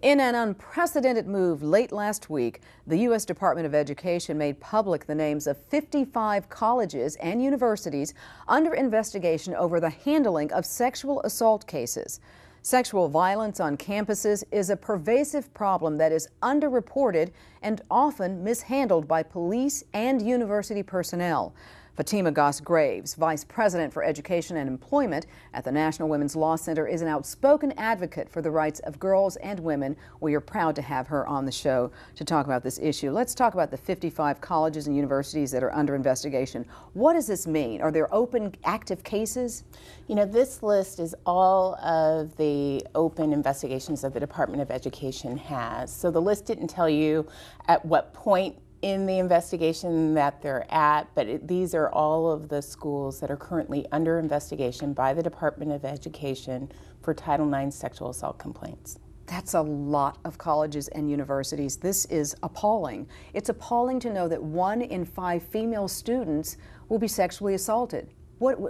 In an unprecedented move late last week, the U.S. Department of Education made public the names of 55 colleges and universities under investigation over the handling of sexual assault cases. Sexual violence on campuses is a pervasive problem that is underreported and often mishandled by police and university personnel. Fatima Goss Graves, Vice President for Education and Employment at the National Women's Law Center, is an outspoken advocate for the rights of girls and women. We are proud to have her on the show to talk about this issue. Let's talk about the 55 colleges and universities that are under investigation. What does this mean? Are there open, active cases? You know, this list is all of the open investigations that the Department of Education has. So the list didn't tell you at what point in the investigation that they're at, but these are all of the schools that are currently under investigation by the Department of Education for Title IX sexual assault complaints. That's a lot of colleges and universities. This is appalling. It's appalling to know that 1 in 5 female students will be sexually assaulted.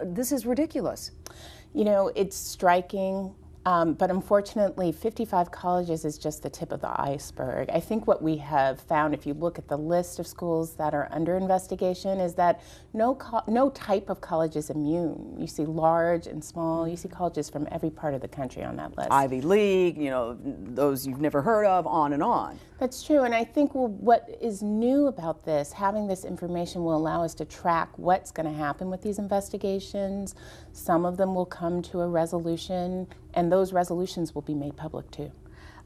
This is ridiculous. You know, it's striking. But unfortunately, 55 colleges is just the tip of the iceberg. I think what we have found, if you look at the list of schools that are under investigation, is that no type of college is immune. You see large and small, you see colleges from every part of the country on that list. Ivy League, you know, those you've never heard of, on and on. That's true, and I think what is new about this, having this information will allow us to track what's going to happen with these investigations. Some of them will come to a resolution, and those resolutions will be made public too.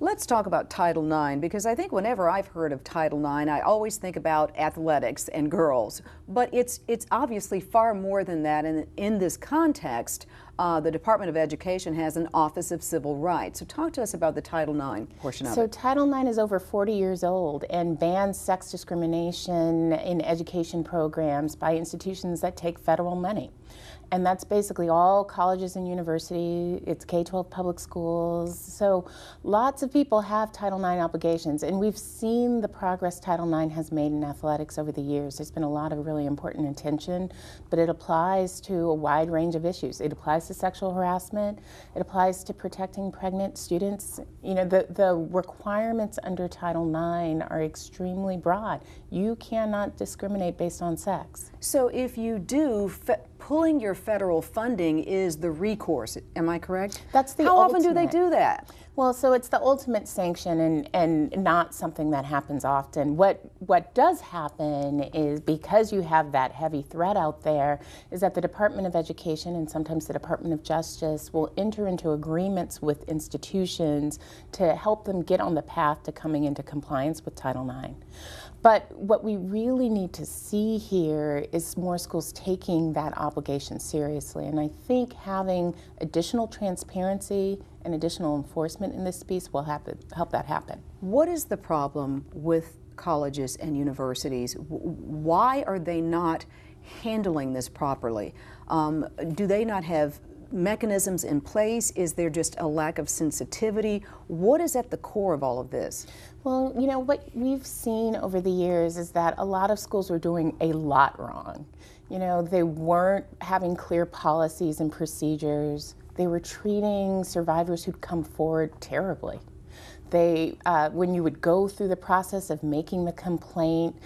Let's talk about Title IX, because I think whenever I've heard of Title IX, I always think about athletics and girls. But it's obviously far more than that, and in this context, the Department of Education has an Office of Civil Rights. So talk to us about the Title IX portion of it. So Title IX is over 40 years old and bans sex discrimination in education programs by institutions that take federal money. And that's basically all colleges and universities, it's K-12 public schools. So lots of people have Title IX obligations, and we've seen the progress Title IX has made in athletics over the years. There's been a lot of really important attention, but it applies to a wide range of issues. It applies to sexual harassment, it applies to protecting pregnant students. You know, the requirements under Title IX are extremely broad. You cannot discriminate based on sex. So if you do, pulling your federal funding is the recourse, am I correct? That's the How ultimate. often do they do that? Well, so it's the ultimate sanction and not something that happens often. What does happen is, because you have that heavy threat out there, is that the Department of Education and sometimes the Department of Justice will enter into agreements with institutions to help them get on the path to coming into compliance with Title IX. But what we really need to see here is more schools taking that obligation seriously. And I think having additional transparency and additional enforcement in this space will help that happen. What is the problem with colleges and universities? Why are they not handling this properly? Do they not have mechanisms in place? Is there just a lack of sensitivity? What is at the core of all of this? Well, you know, what we've seen over the years is that a lot of schools were doing a lot wrong. You know, they weren't having clear policies and procedures. They were treating survivors who'd come forward terribly. They, when you would go through the process of making the complaint,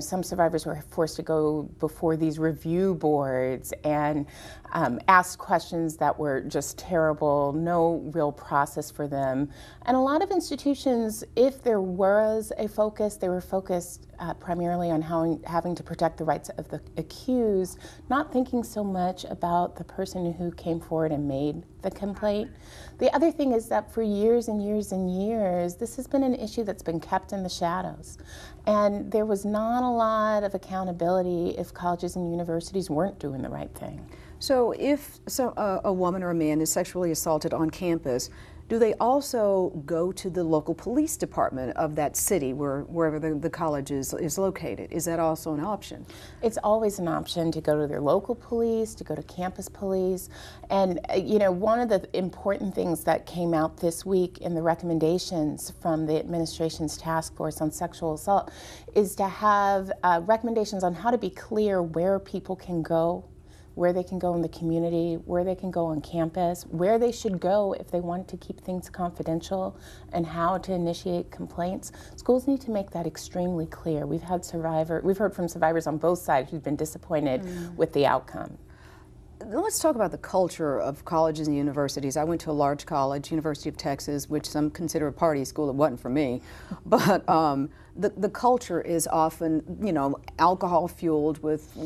some survivors were forced to go before these review boards and ask questions that were just terrible, no real process for them. And a lot of institutions, if there was a focus, they were focused primarily on having to protect the rights of the accused, not thinking so much about the person who came forward and made the complaint. The other thing is that for years and years and years, this has been an issue that's been kept in the shadows. And there was not a lot of accountability if colleges and universities weren't doing the right thing. So if a woman or a man is sexually assaulted on campus, do they also go to the local police department of that city wherever the college is located? Is that also an option? It's always an option to go to their local police, to go to campus police. And you know, one of the important things that came out this week in the recommendations from the administration's task force on sexual assault is to have recommendations on how to be clear where people can go where they can go in the community, where they can go on campus, where they should go if they want to keep things confidential, and how to initiate complaints. Schools need to make that extremely clear. We've heard from survivors on both sides who've been disappointed with the outcome. Let's talk about the culture of colleges and universities. I went to a large college, University of Texas, which some consider a party school. It wasn't for me. But the culture is often, alcohol fueled with,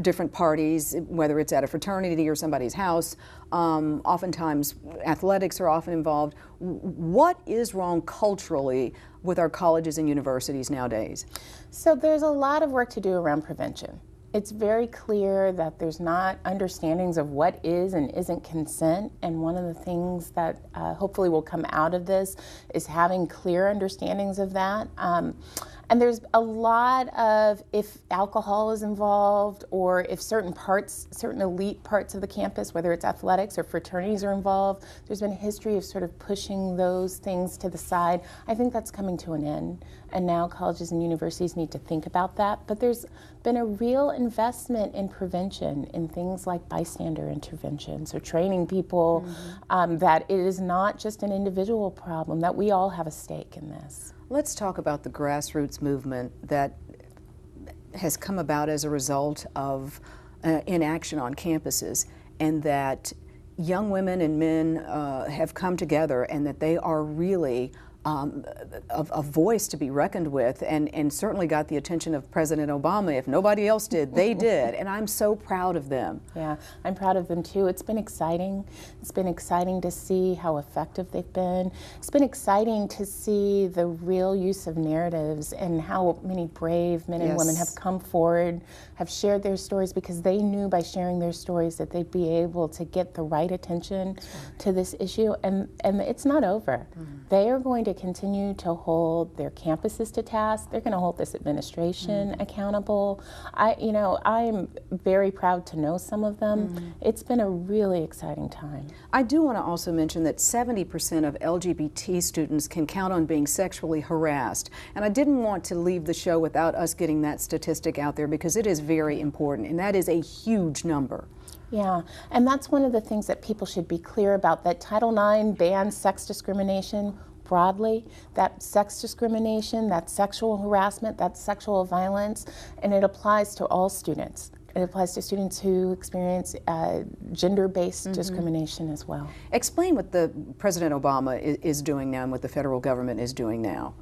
different parties, whether it's at a fraternity or somebody's house. Oftentimes athletics are often involved. What is wrong culturally with our colleges and universities nowadays? So there's a lot of work to do around prevention. It's very clear that there's not understandings of what is and isn't consent, and one of the things that hopefully will come out of this is having clear understandings of that. And there's a lot of, if alcohol is involved, or if certain elite parts of the campus, whether it's athletics or fraternities are involved, there's been a history of sort of pushing those things to the side. I think that's coming to an end, and now colleges and universities need to think about that. But there's been a real investment in prevention in things like bystander intervention, so training people that it is not just an individual problem, that we all have a stake in this. Let's talk about the grassroots movement that has come about as a result of inaction on campuses, and that young women and men have come together, and that they are really a voice to be reckoned with, and certainly got the attention of President Obama. If nobody else did, they did, and I'm so proud of them. Yeah, I'm proud of them too. It's been exciting. It's been exciting to see how effective they've been. It's been exciting to see the real use of narratives and how many brave men and women have come forward, have shared their stories, because they knew by sharing their stories that they'd be able to get the right attention to this issue, and it's not over. They are going to continue to hold their campuses to task. They're going to hold this administration accountable. I'm very proud to know some of them. It's been a really exciting time. I do want to also mention that 70% of LGBT students can count on being sexually harassed, and I didn't want to leave the show without us getting that statistic out there, because it is very important, and that is a huge number. Yeah, and that's one of the things that people should be clear about, that Title IX bans sex discrimination broadly, that sex discrimination, that sexual harassment, that sexual violence, and it applies to all students. It applies to students who experience gender-based discrimination as well. Explain what the President Obama is doing now and what the federal government is doing now.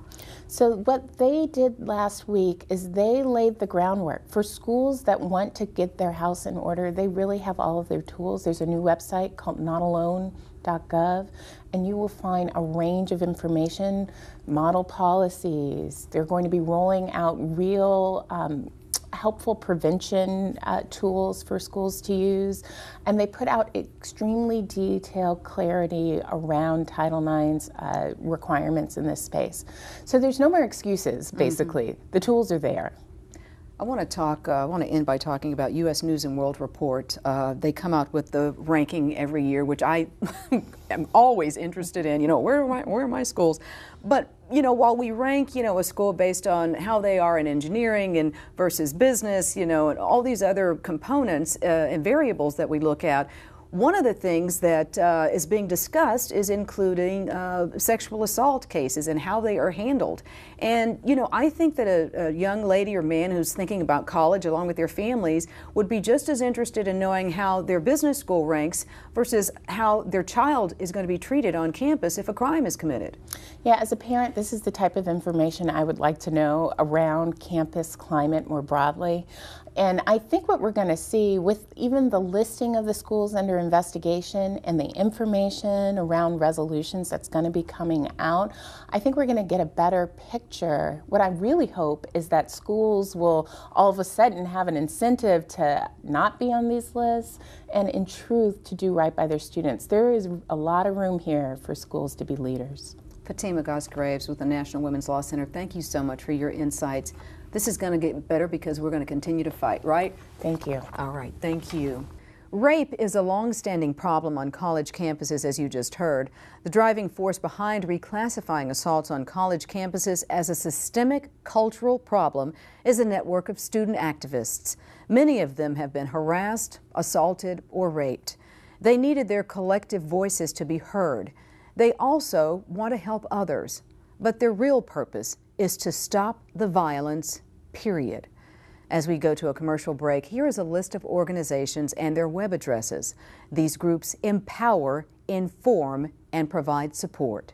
So what they did last week is they laid the groundwork for schools that want to get their house in order. They really have all of their tools. There's a new website called Notalone.gov, and you will find a range of information, model policies. They're going to be rolling out real helpful prevention tools for schools to use, and they put out extremely detailed clarity around Title IX's requirements in this space. So there's no more excuses, basically. The tools are there. I want to end by talking about U.S. News and World Report. They come out with the ranking every year, which I am always interested in. Where are my schools? But while we rank, a school based on how they are in engineering and versus business, and all these other components and variables that we look at, one of the things that is being discussed is including sexual assault cases and how they are handled. And, I think that a young lady or man who's thinking about college along with their families would be just as interested in knowing how their business school ranks versus how their child is going to be treated on campus if a crime is committed. Yeah, as a parent, this is the type of information I would like to know around campus climate more broadly. And I think what we're going to see with even the listing of the schools under investigation and the information around resolutions that's going to be coming out, I think we're going to get a better picture. What I really hope is that schools will all of a sudden have an incentive to not be on these lists and in truth to do right by their students. There is a lot of room here for schools to be leaders. Fatima Goss Graves with the National Women's Law Center, thank you so much for your insights. This is going to get better because we're going to continue to fight, right? Thank you. All right, thank you. Rape is a long-standing problem on college campuses, as you just heard. The driving force behind reclassifying assaults on college campuses as a systemic cultural problem is a network of student activists. Many of them have been harassed, assaulted, or raped. They needed their collective voices to be heard. They also want to help others, but their real purpose is to stop the violence, period. As we go to a commercial break, here is a list of organizations and their web addresses. These groups empower, inform, and provide support.